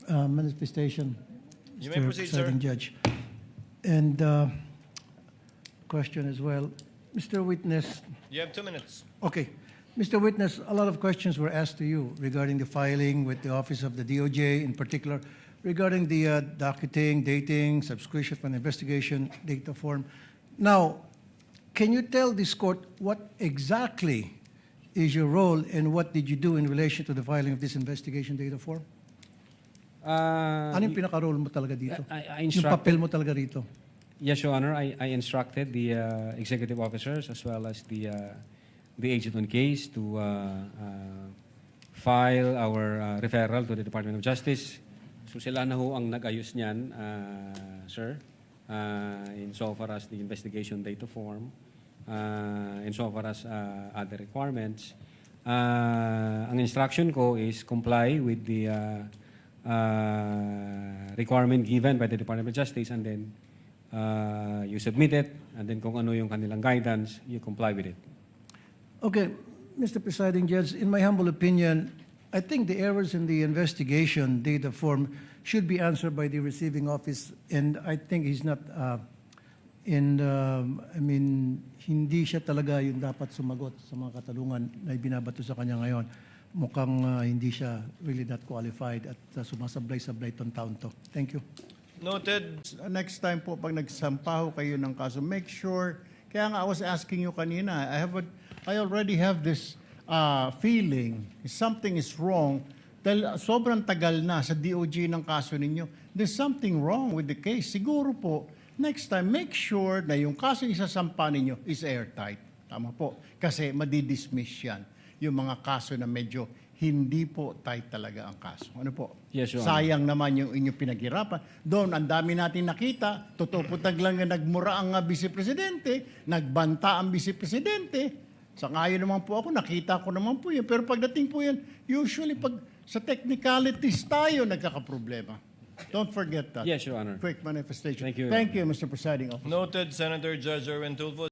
manifestation, You may Mr. proceed, sir. Presiding Judge. And question as well. Mr. Witness, You have 2 minutes. okay. Mr. Witness, a lot of questions were asked to you regarding the filing with the Office of the DOJ, in particular, regarding the docketing, dating, subscription for an investigation data form. Now, can you tell this court what exactly is your role and what did you do in relation to the filing of this investigation data form? Ano yung pinaka-role mo talaga dito? I Yung instructed, papel mo talaga rito? yes, Your Honor, I instructed the executive officers as well as the agent on case to file our referral to the Department of Justice. So sila na ho ang nag-ayos niyan, sir, insofar as the investigation data form, insofar as other requirements. Ang instruction ko is comply with the requirement given by the Department of Justice, and then you submit it, and then kung ano yung kanilang guidance, you comply with it. Okay, Mr. Presiding Judge, in my humble opinion, I think the errors in the investigation data form should be answered by the receiving office, and I think he's not, I mean, hindi siya talaga yung dapat sumagot sa mga katanungan na ibinabato sa kanya ngayon. Mukhang hindi siya really that qualified at sumasablay-sablay itong taon to. Thank you. Noted. Next time po, pag nagsampaho kayo ng kaso, make sure, kaya nga I was asking you kanina, I already have this feeling, something is wrong, dahil sobrang tagal na sa DOJ ng kaso ninyo, there's something wrong with the case. Siguro po, next time, make sure na yung kaso isasampa ninyo is airtight. Tama po. Kasi madidismiss yan. Yung mga kaso na medyo hindi po tight talaga ang kaso. Ano po? Yes, Your Honor. Sayang naman yung inyong pinaghirapan. Doon, ang dami natin nakita. Totoo po lang na nagmura ang vice-presidente, nagbanta ang vice-presidente. Sa ngayon naman po ako, nakita ko naman po yun. Pero pagdating po yan, usually pag sa technicalities tayo nagkakaproblema. Don't forget that. Yes, Your Honor. Quick manifestation. Thank you, Your Thank you, Mr. Presiding Officer. Noted, Senator Judge Erwin Tulfo.